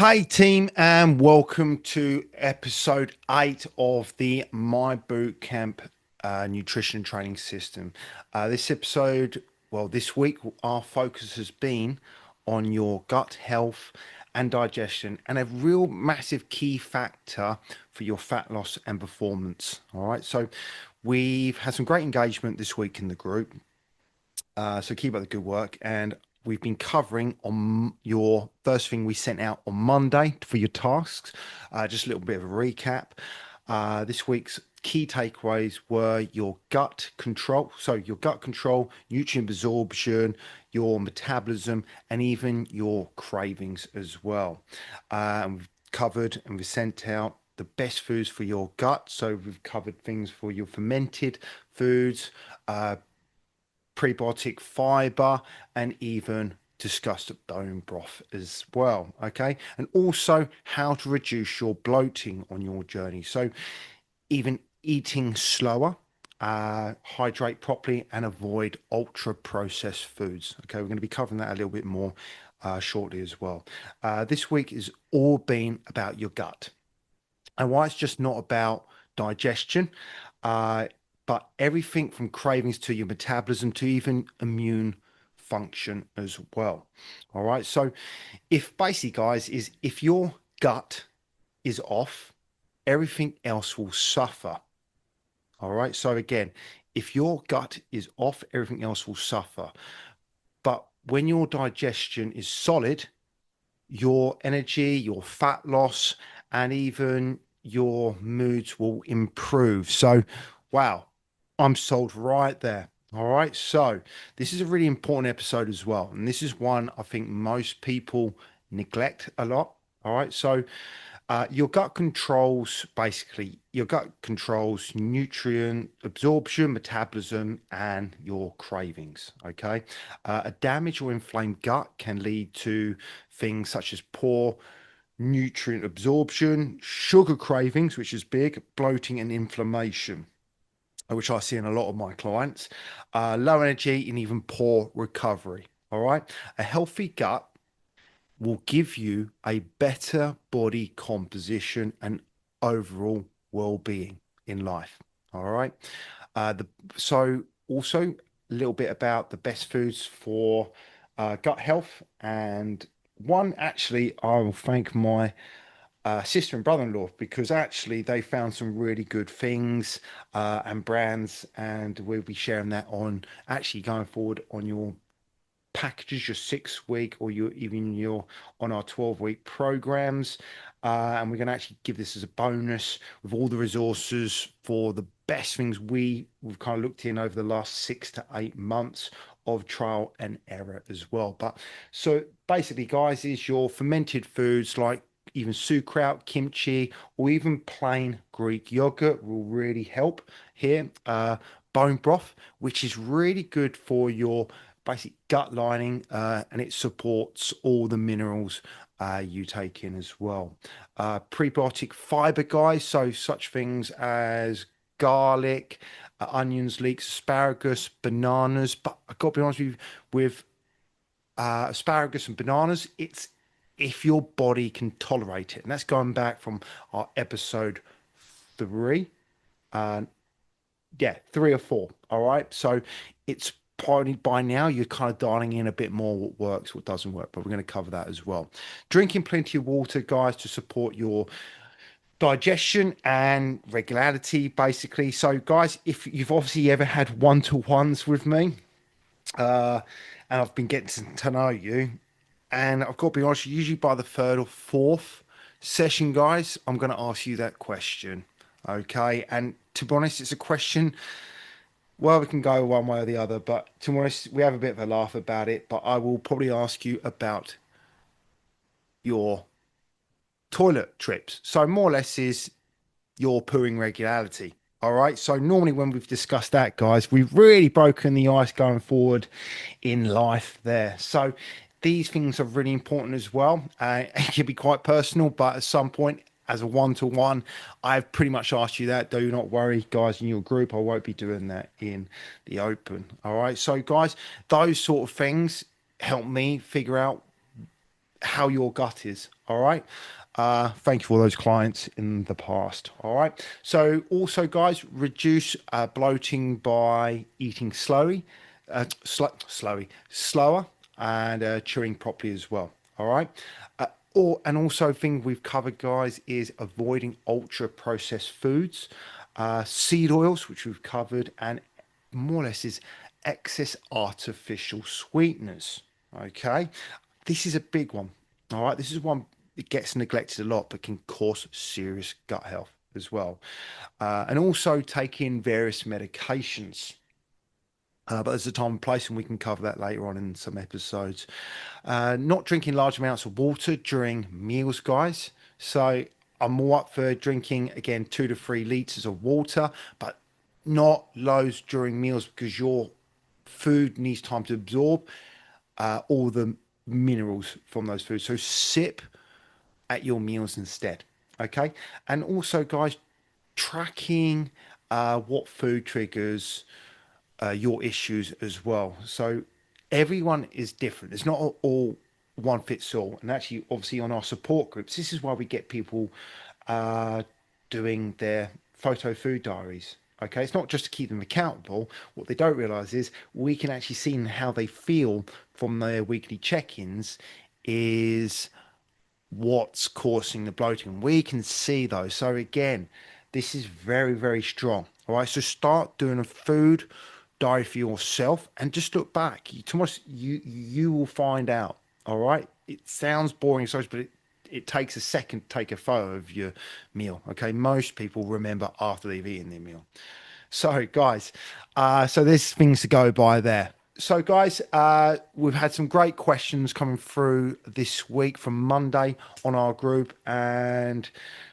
Hey team, and welcome to episode 8 of the My Boot Camp nutrition training system. This episode, this week, our focus has been on your gut health and digestion, and a real massive key factor for your fat loss and performance. All right, so we've had some great engagement this week in the group. So keep up the good work. And we've been covering on your first thing we sent out on Monday for your tasks. Just a little bit of a recap. This week's key takeaways were your gut control. So your gut control, nutrient absorption, your metabolism, and even your cravings as well. And we've covered and we sent out the best foods for your gut. So we've covered things for your fermented foods, prebiotic fiber, and even discussed bone broth as well. Okay. And also how to reduce your bloating on your journey. So, even eating slower, hydrate properly, and avoid ultra processed foods. Okay. We're going to be covering that a little bit more shortly as well. This week is all been about your gut and why it's just not about digestion. Uh, but everything from cravings to your metabolism to even immune function as well. All right. So, if basically, guys, is if your gut is off, everything else will suffer. All right. So, again, if your gut is off, everything else will suffer. But when your digestion is solid, your energy, your fat loss, and even your moods will improve. So, wow, I'm sold right there. All right. So, this is a really important episode as well. And this is one I think most people neglect a lot. All right. So, your gut controls basically your gut controls nutrient absorption, metabolism, and your cravings. Okay, a damaged or inflamed gut can lead to things such as poor nutrient absorption, sugar cravings, which is big, bloating, and inflammation, which I see in a lot of my clients, low energy, and even poor recovery. All right, a healthy gut will give you a better body composition and overall well-being in life. All right. So also a little bit about the best foods for gut health. And one, actually, I will thank my sister and brother-in-law because actually they found some really good things and brands, and we'll be sharing that on actually going forward on your packages, your 6 week or you even your on our 12-week programs. And we're going to actually give this as a bonus with all the resources for the best things we've kind of looked in over the last 6 to 8 months of trial and error as well. But so basically, guys, is your fermented foods like even sauerkraut, kimchi, or even plain Greek yogurt will really help here. Bone broth, which is really good for your basic gut lining, and it supports all the minerals you take in as well. Prebiotic fiber, guys, so such things as garlic, onions, leeks, asparagus, bananas. But I got to be honest with asparagus and bananas, it's if your body can tolerate it, and that's going back from our episode 3. Uh, yeah, 3 or 4. All right. So it's probably by now you're kind of dialing in a bit more what works, what doesn't work, but we're going to cover that as well. Drinking plenty of water, guys, to support your digestion and regularity, basically. So, guys, if you've obviously ever had one-to-ones with me, uh, and I've been getting to know you, and I've got to be honest, usually by the third or fourth session, guys, I'm going to ask you that question. Okay. And to be honest, it's a question, well, we can go one way or the other, but to be honest, we have a bit of a laugh about it. But I will probably ask you about your toilet trips. So, more or less, is your pooing regularity. All right. So, normally, when we've discussed that, guys, we've really broken the ice going forward in life there. So, these things are really important as well. It can be quite personal, but at some point, as a one-to-one, I've pretty much asked you that. Do not worry, guys, in your group. I won't be doing that in the open. All right. So, guys, those sort of things help me figure out how your gut is. All right. Thank you for those clients in the past. All right. So also, guys, reduce bloating by eating slower, and chewing properly as well. All right. And also, thing we've covered, guys, is avoiding ultra processed foods, seed oils, which we've covered, and more or less is excess artificial sweeteners. Okay, this is a big one. All right, this is one that gets neglected a lot, but can cause serious gut health as well. And also taking various medications. But there's a time and place, and we can cover that later on in some episodes. Not drinking large amounts of water during meals, guys. So I'm more up for drinking again 2 to 3 liters of water, but not loads during meals because your food needs time to absorb all the minerals from those foods. So sip at your meals instead. Okay. And also, guys, tracking what food triggers your issues as well. So everyone is different. It's not all one fits all. And actually, obviously, on our support groups, this is why we get people uh, doing their photo food diaries. Okay, it's not just to keep them accountable. What they don't realize is we can actually see how they feel from their weekly check-ins is what's causing the bloating. We can see those. So again, this is very, very strong. All right. So start doing a food diary for yourself and just look back. You will find out. All right. It sounds boring, so but it takes a second to take a photo of your meal. Okay. Most people remember after they've eaten their meal. So, guys, so there's things to go by there. So, guys, we've had some great questions coming through this week from Monday on our group. And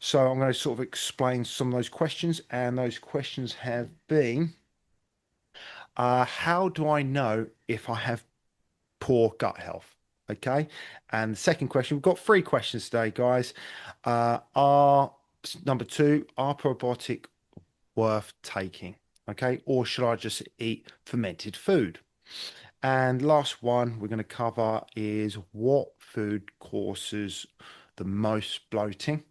so I'm going to sort of explain some of those questions. And those questions have been how do I know if I have poor gut health? Okay. And the second question, we've got 3 questions today, guys. Are number 2, are probiotic worth taking? Okay, or should I just eat fermented food? And last one we're going to cover is what food causes the most bloating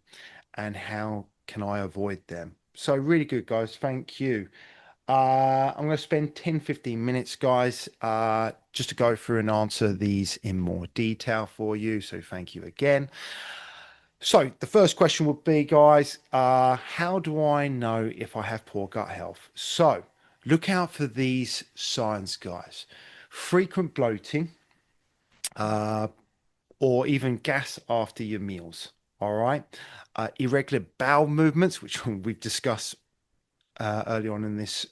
and how can I avoid them? So, really good, guys. Thank you. I'm going to spend 10-15 minutes, guys, just to go through and answer these in more detail for you. So, thank you again. So the first question would be, guys, how do I know if I have poor gut health? So look out for these signs, guys. Frequent bloating, uh, or even gas after your meals. All right. Irregular bowel movements, which we've discussed early on in this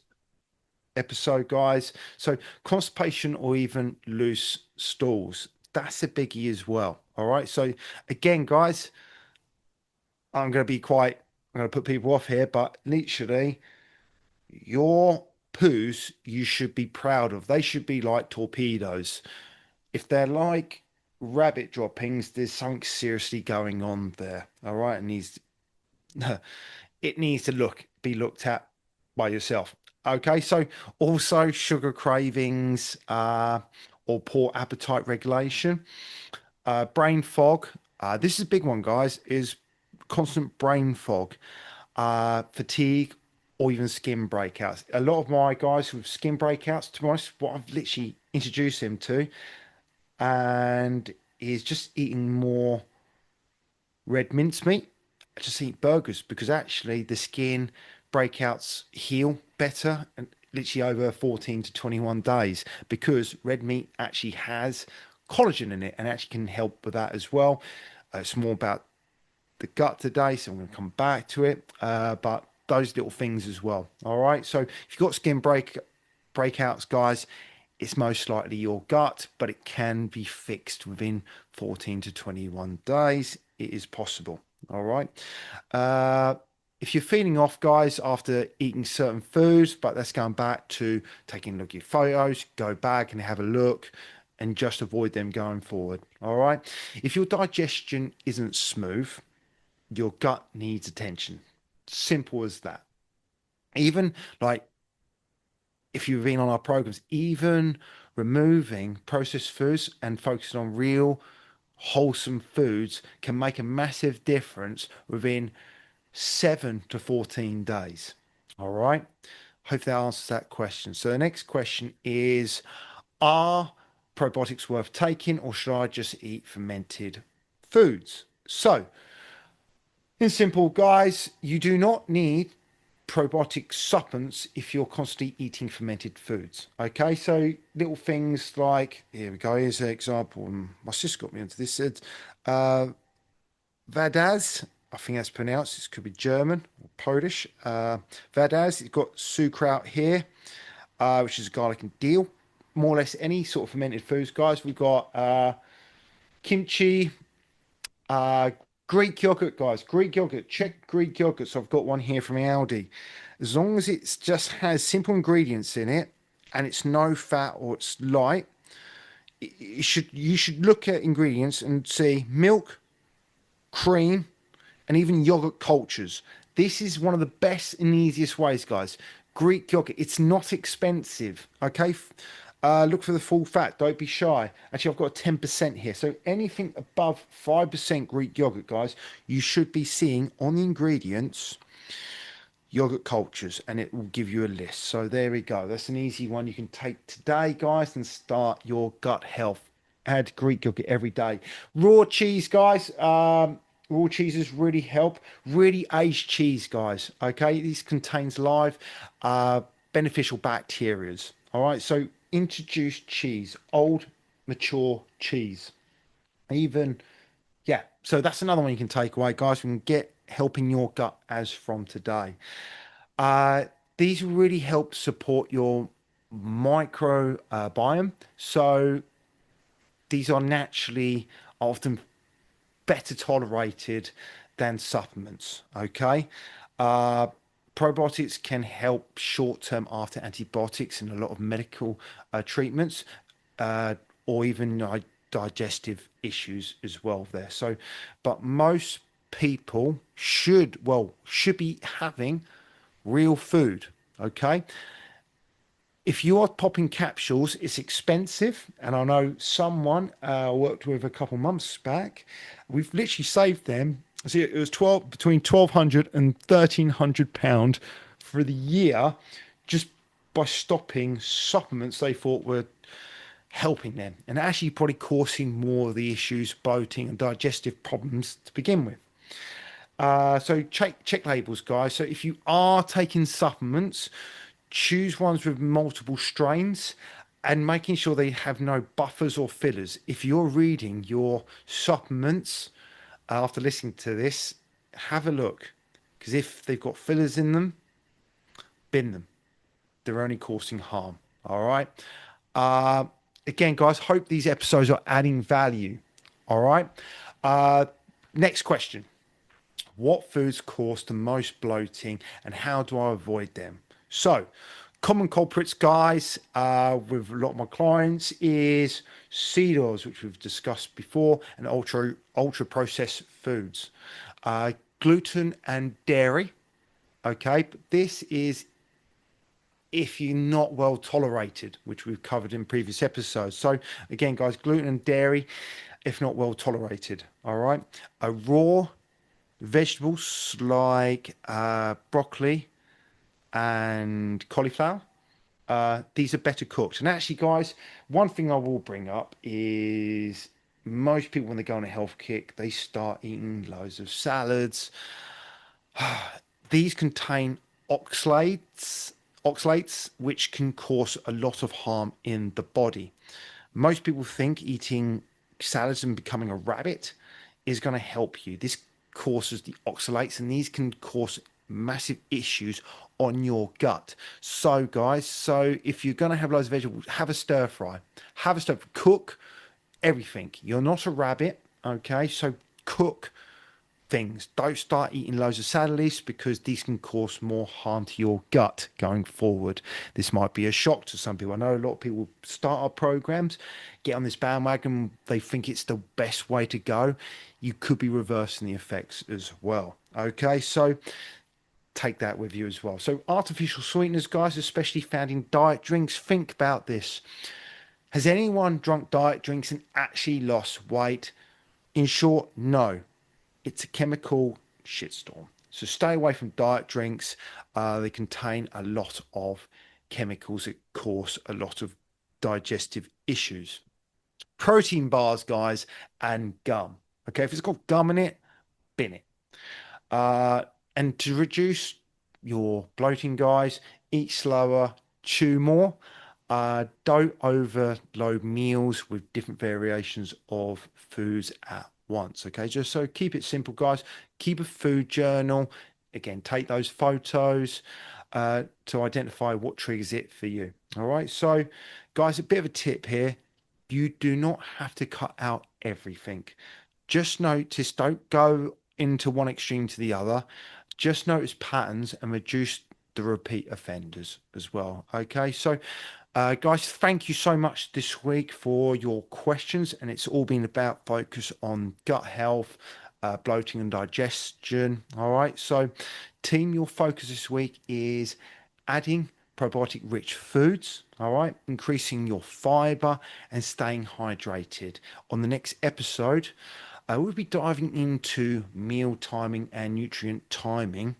episode, guys. So constipation or even loose stools. That's a biggie as well. All right. So again, guys, I'm going to put people off here, but literally, your poos you should be proud of. They should be like torpedoes. If they're like rabbit droppings, there's something seriously going on there. All right, it needs to be looked at by yourself. Okay, so also sugar cravings, or poor appetite regulation. Brain fog. This is a big one, guys. Is constant brain fog, fatigue, or even skin breakouts. A lot of my guys with skin breakouts, to be honest, what I've literally introduced him to, and is just eating more red mincemeat. Just eat burgers because actually the skin breakouts heal better and literally over 14 to 21 days because red meat actually has collagen in it and actually can help with that as well. It's more about the gut today, so I'm going to come back to it. But those little things as well. All right. So if you've got breakouts, guys, it's most likely your gut, but it can be fixed within 14 to 21 days. It is possible. All right. Uh, if you're feeling off, guys, after eating certain foods, but that's going back to taking a look at your photos, go back and have a look and just avoid them going forward. All right. If your digestion isn't smooth, your gut needs attention. Simple as that. Even like if you've been on our programs, even removing processed foods and focusing on real wholesome foods can make a massive difference within 7 to 14 days. All right. Hope that answers that question. So the next question is, are probiotics worth taking, or should I just eat fermented foods? So, in simple, guys, you do not need probiotic supplements if you're constantly eating fermented foods. Okay, so little things like, here we go, here's an example. My sister got me into this. Said Vadaz, I think that's pronounced, this could be German or Polish. Vadaz, it's got sauerkraut here, which is garlic and dill. More or less any sort of fermented foods, guys. We've got kimchi, uh, Greek yogurt, guys. Greek yogurt. Check Greek yogurt. So I've got one here from Aldi. As long as it just has simple ingredients in it and it's no fat or it's light, you should look at ingredients and see milk, cream, and even yogurt cultures. This is one of the best and easiest ways, guys. Greek yogurt. It's not expensive. Okay. Look for the full fat. Don't be shy. Actually, I've got 10% here. So anything above 5% Greek yogurt, guys, you should be seeing on the ingredients yogurt cultures, and it will give you a list. So there we go. That's an easy one you can take today, guys, and start your gut health. Add Greek yogurt every day. Raw cheese, guys. Raw cheeses really help. Really aged cheese, guys. Okay, this contains live beneficial bacterias. All right, so introduce cheese, old mature cheese. Even yeah, so that's another one you can take away, guys. We can get helping your gut as from today. Uh, these really help support your microbiome. So these are naturally often better tolerated than supplements. Okay. Uh, Probiotics can help short-term after antibiotics in a lot of medical treatments, uh, or even digestive issues as well there. So, but most people should be having real food. Okay, if you are popping capsules, it's expensive. And I know someone I worked with a couple months back. We've literally saved them. See, it was between 1,200 and 1,300 pound for the year, just by stopping supplements they thought were helping them, and actually probably causing more of the issues, bloating and digestive problems to begin with. So check labels, guys. So if you are taking supplements, choose ones with multiple strains and making sure they have no buffers or fillers. If you're reading your supplements after listening to this, have a look, because if they've got fillers in them, bin them. They're only causing harm. All right. Uh, Again, guys, hope these episodes are adding value. All right. Uh, Next question. What foods cause the most bloating and how do I avoid them? So, common culprits, guys, with a lot of my clients is seed oils, which we've discussed before, and ultra processed foods, gluten and dairy. Okay, but this is if you're not well tolerated, which we've covered in previous episodes. So again, guys, gluten and dairy, if not well tolerated. All right, raw vegetables like broccoli and cauliflower. These are better cooked. And actually, guys, one thing I will bring up is most people, when they go on a health kick, they start eating loads of salads. These contain oxalates, which can cause a lot of harm in the body. Most people think eating salads and becoming a rabbit is going to help you. This causes the oxalates, and these can cause massive issues on your gut. So, guys, if you're going to have loads of vegetables, have a stir fry. Cook everything. You're not a rabbit, okay? So cook things. Don't start eating loads of salads, because these can cause more harm to your gut going forward. This might be a shock to some people. I know a lot of people start our programs, get on this bandwagon, they think it's the best way to go. You could be reversing the effects as well. Okay, so take that with you as well. So artificial sweeteners, guys, especially found in diet drinks. Think about this. Has anyone drunk diet drinks and actually lost weight? In short, no, it's a chemical shitstorm. So stay away from diet drinks. They contain a lot of chemicals that cause a lot of digestive issues. Protein bars, guys, and gum. Okay, if it's got gum in it, bin it. Uh, and to reduce your bloating, guys, eat slower, chew more. Don't overload meals with different variations of foods at once. Okay, just so keep it simple, guys. Keep a food journal. Again, take those photos to identify what triggers it for you. All right, so guys, a bit of a tip here. You do not have to cut out everything. Just notice, don't go into one extreme to the other. Just notice patterns and reduce the repeat offenders as well. Okay, so guys, thank you so much this week for your questions, and it's all been about focus on gut health, bloating, and digestion. All right, so team, your focus this week is adding probiotic rich foods, all right, increasing your fiber and staying hydrated. On the next episode, we'll be diving into meal timing and nutrient timing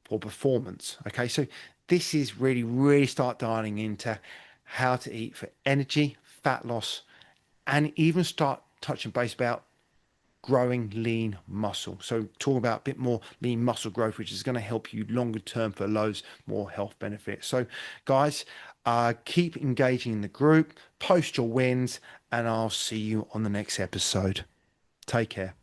for performance. Okay, so this is really start dialing into how to eat for energy, fat loss, and even start touching base about growing lean muscle. So talk about a bit more lean muscle growth, which is going to help you longer term for loads more health benefits. So guys, keep engaging in the group, post your wins, and I'll see you on the next episode. Take care.